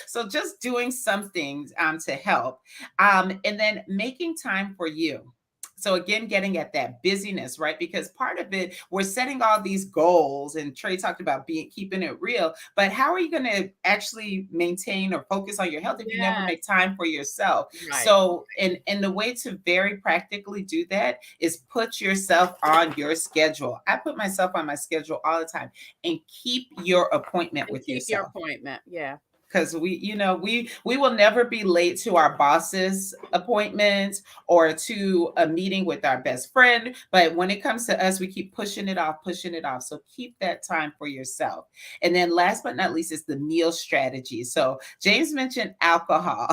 so just doing something to help. And then making time for you. So again, getting at that busyness, right? Because part of it, we're setting all these goals, and Trey talked about keeping it real, but how are you going to actually maintain or focus on your health if you never make time for yourself? So, and the way to very practically do that is put yourself on your schedule. I put myself on my schedule all the time, and keep your appointment with yourself. Keep your appointment, yeah. Because we will never be late to our boss's appointments or to a meeting with our best friend. But when it comes to us, we keep pushing it off. So keep that time for yourself. And then last but not least is the meal strategy. So James mentioned alcohol.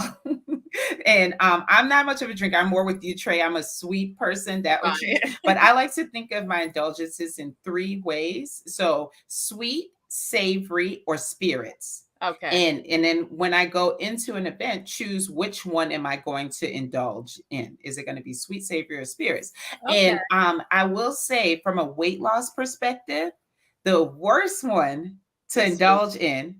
And I'm not much of a drinker. I'm more with you, Trey. I'm a sweet person, but I like to think of my indulgences in 3 ways. So sweet, savory, or spirits. Okay. And then when I go into an event, choose which one am I going to indulge in? Is it going to be sweet, savory, or spirits? Okay. And I will say, from a weight loss perspective, the worst one to indulge in,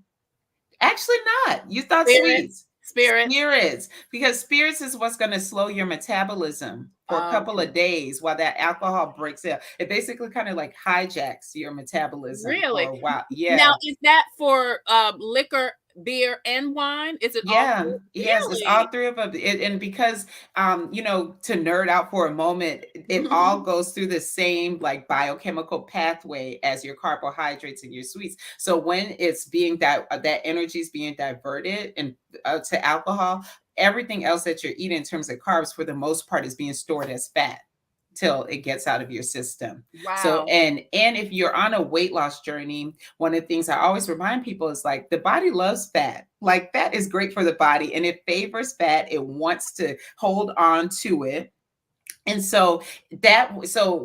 actually not. You thought sweets. Spirits, because spirits is what's going to slow your metabolism for a couple of days while that alcohol breaks out. It basically kind of like hijacks your metabolism. Really? For a while. Yeah. Now, is that for liquor, beer, and wine? Is it all? Yes, it's all 3 of them. And because to nerd out for a moment, it all goes through the same like biochemical pathway as your carbohydrates and your sweets. So when it's being that energy is being diverted and to alcohol, everything else that you're eating in terms of carbs, for the most part, is being stored as fat till it gets out of your system. Wow. So, and if you're on a weight loss journey, one of the things I always remind people is like, the body loves fat. Like, fat is great for the body, and it favors fat. It wants to hold on to it. And so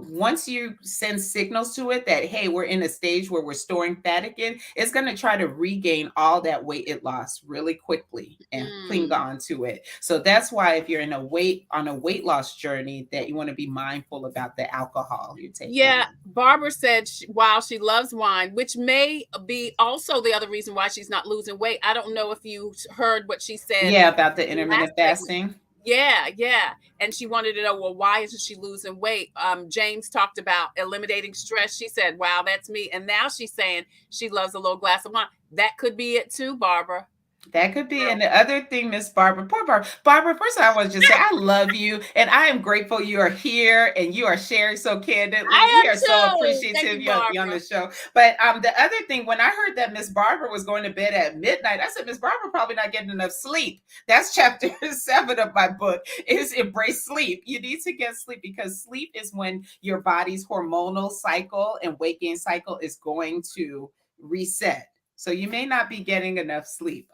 once you send signals to it that, hey, we're in a stage where we're storing fat again, it's going to try to regain all that weight it lost really quickly and cling Mm. on to it. So that's why if you're on a weight loss journey, that you want to be mindful about the alcohol you're taking Yeah, in. Barbara said while she loves wine, which may be also the other reason why she's not losing weight. I don't know if you heard what she said Yeah, about the in the last intermittent segment. fasting. Yeah, yeah. And she wanted to know, well, why isn't she losing weight? James talked about eliminating stress. She said, wow, that's me. And now she's saying she loves a little glass of wine. That could be it too, Barbara. That could be. And the other thing, Miss Barbara, poor Barbara. Barbara, first I want to just say I love you and I am grateful you are here and you are sharing so candidly. I We am are so too. Thank appreciative you, you on Barbara. the show. But the other thing, when I heard that Miss Barbara was going to bed at midnight, I said, Miss Barbara probably not getting enough sleep. That's chapter 7 of my book is embrace sleep. You need to get sleep because sleep is when your body's hormonal cycle and weight gain cycle is going to reset. So you may not be getting enough sleep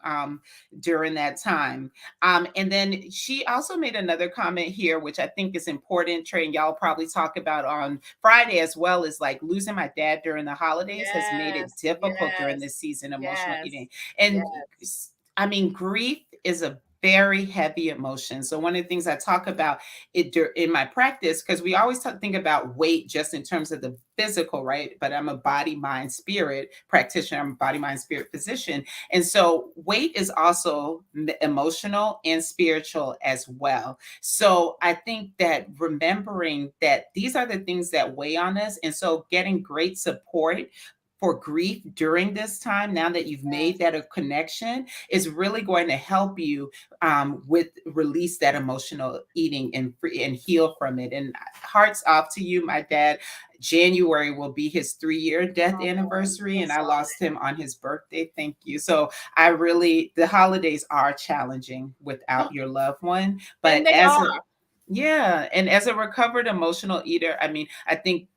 during that time. And then she also made another comment here, which I think is important, Trey, and y'all probably talk about on Friday as well, is like losing my dad during the holidays has made it Yes, difficult during yes, this season, emotional yes, eating. yes. And I mean, grief is a very heavy emotion. So one of the things I talk about in my practice, because we always think about weight just in terms of the physical, right? But I'm a body, mind, spirit practitioner. I'm a body, mind, spirit physician. And so weight is also emotional and spiritual as well. So I think that remembering that these are the things that weigh on us. And so getting great support for grief during this time, now that you've made that a connection, is really going to help you with release that emotional eating and and heal from it. And hearts off to you, my dad. January will be his 3-year death anniversary, and I lost him on his birthday. Thank you. So the holidays are challenging without your loved one, but And they are. and as a recovered emotional eater, I mean, I think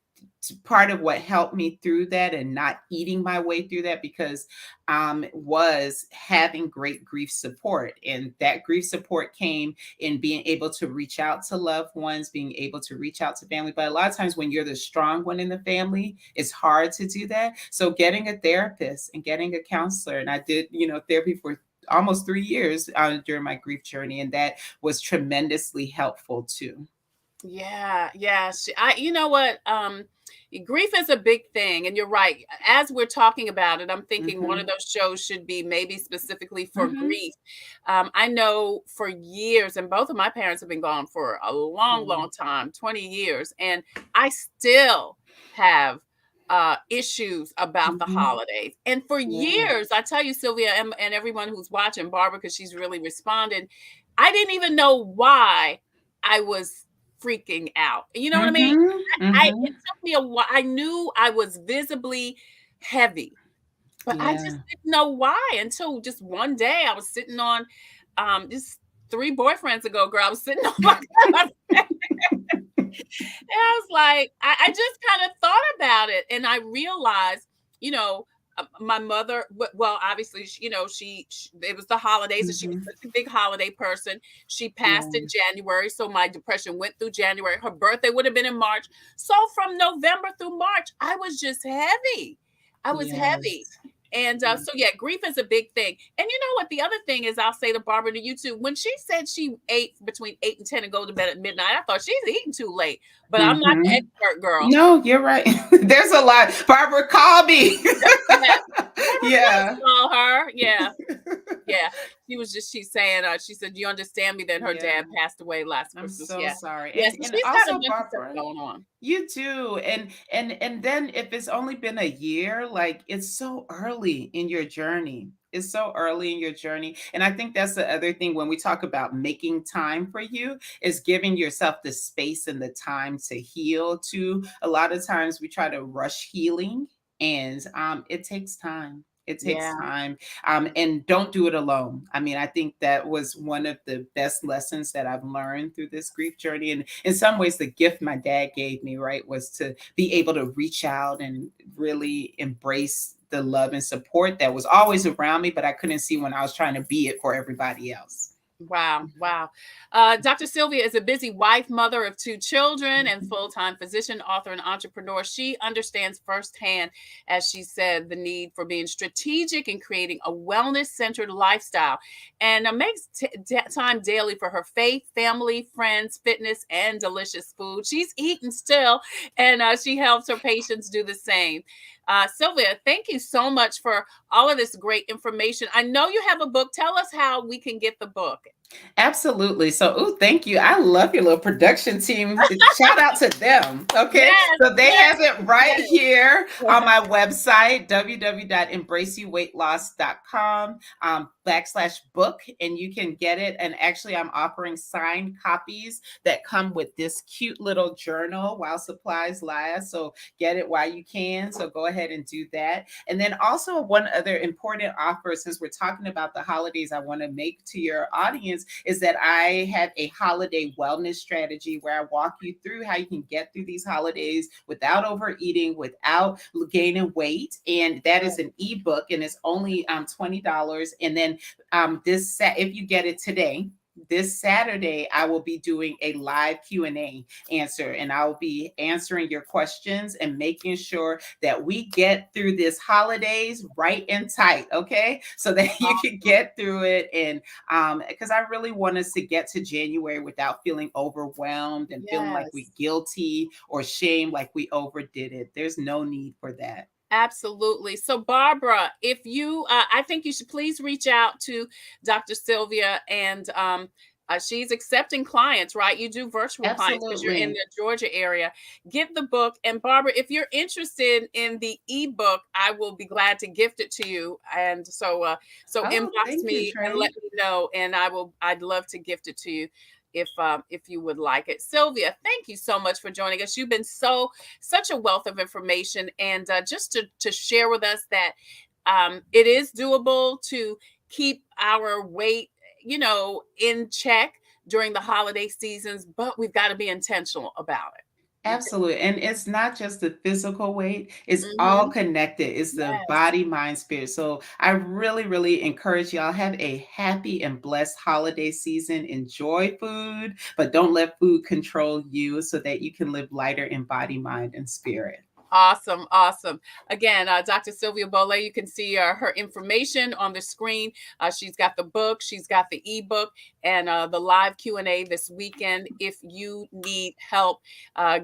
part of what helped me through that and not eating my way through that because was having great grief support, and that grief support came in being able to reach out to loved ones, being able to reach out to family. But a lot of times when you're the strong one in the family, it's hard to do that. So getting a therapist and getting a counselor, and I did therapy for almost 3 years during my grief journey, and that was tremendously helpful too. Yeah, yeah. You know what? Grief is a big thing, and you're right. As we're talking about it, I'm thinking one of Mhm. those shows should be maybe specifically for Mhm. grief. I know for years, and both of my parents have been gone for a long, Yeah. long time, 20 years, and I still have issues about the Mhm. holidays. And for Yeah. years, I tell you, Sylvia, and everyone who's watching, Barbara, because she's really responded, I didn't even know why I was freaking out. You know what I mean? Mhm. It Mhm. took me a while. I knew I was visibly heavy, but I just Yeah. didn't know why until just one day I was sitting on just 3 boyfriends ago, girl. I was sitting on my and I was like, I just kind of thought about it, and I realized, you know, my mother. Well, obviously, it was the holidays, and she was Mhm. such a big holiday person. She passed in Yeah. January, so my depression went through January. Her birthday would have been in March, so from November through March, I was just heavy. I was heavy. Yes. And so, yeah, grief is a big thing. And you know what? The other thing is, I'll say to Barbara to you too. When she said she ate between 8 and 10 and go to bed at midnight, I thought she's eating too late. But I'm not the Mhm. expert, girl. No, you're right. There's a lot. Barbara, call me. Yeah. Barbara, please Yeah. call her. Yeah. Yeah. She's saying, she said, "Do you understand me that her Yeah. dad passed away last I'm Christmas?" so Yeah. sorry. Yes. And Yeah, so and she's got a also, bunch of stuff Barbara, going on. you do. And then if it's only been a year, like it's so early in your journey. It's so early in your journey. And I think that's the other thing when we talk about making time for you is giving yourself the space and the time to heal too. A lot of times we try to rush healing, and it takes time. It takes Yeah. time. And don't do it alone. I mean, I think that was one of the best lessons that I've learned through this grief journey. And in some ways, the gift my dad gave me, right, was to be able to reach out and really embrace the love and support that was always around me, but I couldn't see when I was trying to be it for everybody else. Wow. Wow. Dr. Sylvia is a busy wife, mother of 2 children, and full-time physician, author, and entrepreneur. She understands firsthand, as she said, the need for being strategic in creating a wellness-centered lifestyle, and makes time daily for her faith, family, friends, fitness, and delicious food. She's eating still, and she helps her patients do the same. Sylvia, thank you so much for all of this great information. I know you have a book. Tell us how we can get the book. Absolutely. So, ooh, thank you. I love your little production team. Shout out to them. Okay. Yes, So they yes, have it right yes. here on my website, www.embraceyouweightloss.com /book. And you can get it. And actually, I'm offering signed copies that come with this cute little journal while supplies last. So get it while you can. So go ahead and do that. And then also one other important offer, since we're talking about the holidays, I want to make to your audience is that I have a holiday wellness strategy where I walk you through how you can get through these holidays without overeating, without gaining weight. And that is an ebook, and it's only $20. And then if you get it today, this Saturday, I will be doing a live Q&A answer, and I will be answering your questions and making sure that we get through this holidays right and tight, okay? So that you can get through it. And because I really want us to get to January without feeling overwhelmed and feeling like we guilty or shame like we overdid it. There's no need for that. Absolutely. So, Barbara, if you, I think you should please reach out to Dr. Sylvia, and she's accepting clients, right? You do virtual clients because you're in Absolutely. the Georgia area. Get the book. And Barbara, if you're interested in the ebook, I will be glad to gift it to you. And so Oh, inbox thank you, me and Trey. let me know, and I'd love to gift it to you if you would like it. Sylvia, thank you so much for joining us. You've been such a wealth of information, and just to share with us that it is doable to keep our weight, in check during the holiday seasons, but we've got to be intentional about it. Absolutely. And it's not just the physical weight, it's all Mm-hmm. connected. It's the Yes. body, mind, spirit. So I really, really encourage y'all have a happy and blessed holiday season. Enjoy food, but don't let food control you so that you can live lighter in body, mind, and spirit. Awesome. Awesome. Again, Dr. Sylvia Bollie, you can see her information on the screen. She's got the book, she's got the ebook, and the live Q&A this weekend. If you need help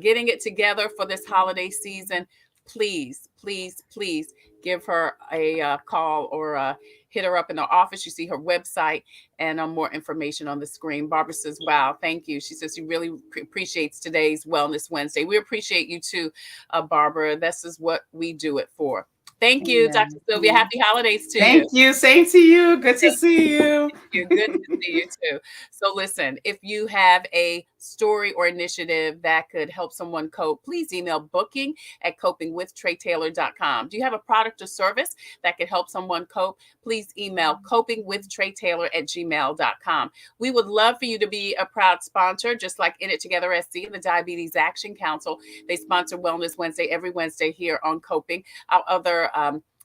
getting it together for this holiday season, please, please, please give her a call, or hit her up in the office. You see her website and more information on the screen. Barbara says, wow, thank you. She says she really appreciates today's Wellness Wednesday. We appreciate you too, Barbara. This is what we do it for. Thank you, Dr. Amen. Sylvia. Happy holidays to you. Thank you. Same to you. Good to Thank see you. you. Good to see you too. So listen, if you have a story or initiative that could help someone cope, please email booking@copingwithtretatailor.com. Do you have a product or service that could help someone cope? Please email copingwithtretatailor@gmail.com. We would love for you to be a proud sponsor, just like In It Together SC and the Diabetes Action Council. They sponsor Wellness Wednesday every Wednesday here on Coping. Our other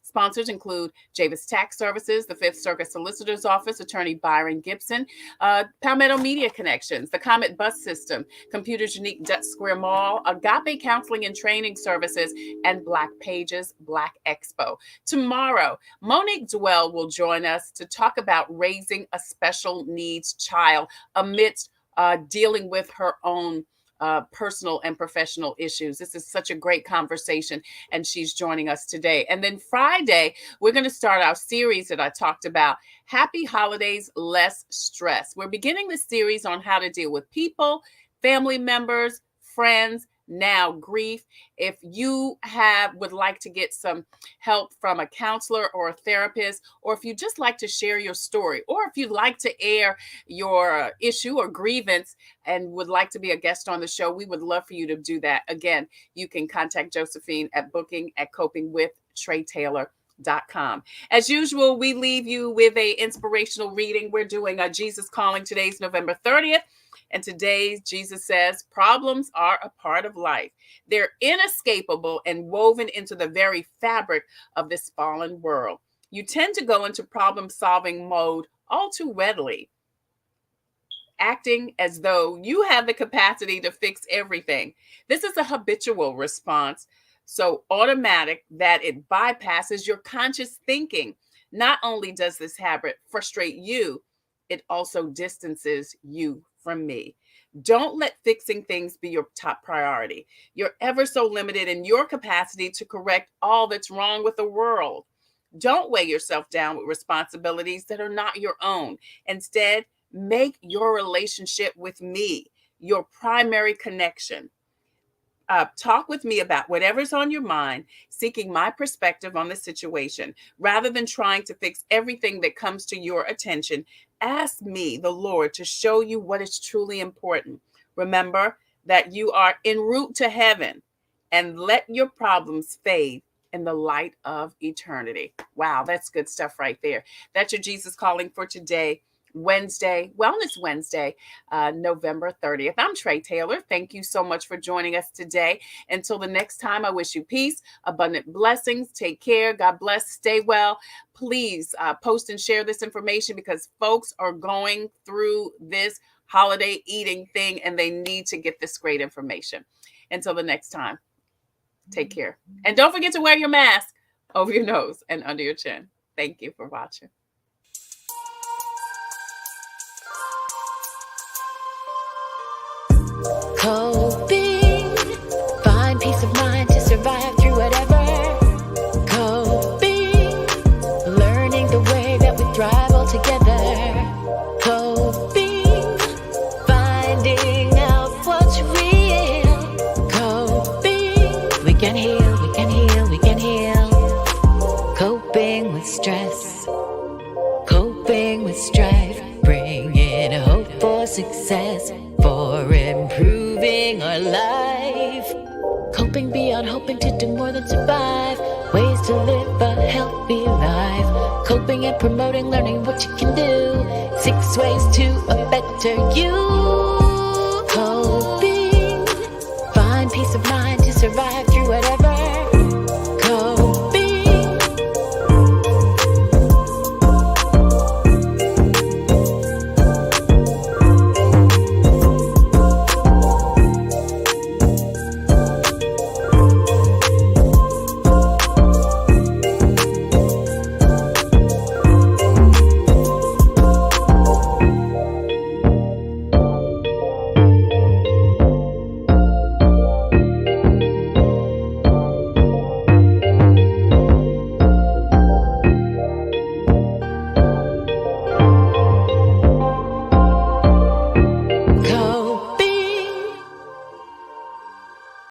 sponsors include Javis Tax Services, the Fifth Circuit Solicitor's Office, Attorney Byron Gibson, Palmetto Media Connections, the Comet Bus System, Computers Unique Dutch Square Mall, Agape Counseling and Training Services, and Black Pages Black Expo. Tomorrow, Monique Dwell will join us to talk about raising a special needs child amidst dealing with her own personal and professional issues. This is such a great conversation, and she's joining us today. And then Friday, we're going to start our series that I talked about, Happy Holidays, Less Stress. We're beginning the series on how to deal with people, family members, friends, now grief. If you would like to get some help from a counselor or a therapist, or if you just like to share your story, or if you'd like to air your issue or grievance and would like to be a guest on the show, we would love for you to do that. Again, you can contact Josephine at booking@copingwithtretatailor.com. As usual, we leave you with a inspirational reading. We're doing a Jesus Calling. Today's November 30th. And today, Jesus says, problems are a part of life. They're inescapable and woven into the very fabric of this fallen world. You tend to go into problem-solving mode all too readily. acting as though you have the capacity to fix everything. This is a habitual response, so automatic that it bypasses your conscious thinking. Not only does this habit frustrate you, it also distances you from me. Don't let fixing things be your top priority. You're ever so limited in your capacity to correct all that's wrong with the world. Don't weigh yourself down with responsibilities that are not your own. Instead, make your relationship with me your primary connection. Talk with me about whatever's on your mind, seeking my perspective on the situation. Rather than trying to fix everything that comes to your attention, ask me, the Lord, to show you what is truly important. Remember that you are en route to heaven, and let your problems fade in the light of eternity. Wow, that's good stuff right there. That's your Jesus Calling for today, Wednesday, Wellness Wednesday, November 30th. I'm Tre Tailor. Thank you so much for joining us today. Until the next time, I wish you peace, abundant blessings. Take care. God bless. Stay well. Please post and share this information, because folks are going through this holiday eating thing and they need to get this great information. Until the next time, take care. And don't forget to wear your mask over your nose and under your chin. Thank you for watching. Coping, find peace of mind to survive through whatever. Coping, learning the way that we thrive all together. Coping, finding out what's real. Coping, we can heal, we can heal, we can heal. Coping with stress, coping with strife, bringing hope for success, for improving our life. Coping beyond hoping to do more than survive. Ways to live a healthy life. Coping and promoting, learning what you can do. 6 ways to a better you. Coping, find peace of mind to survive through whatever.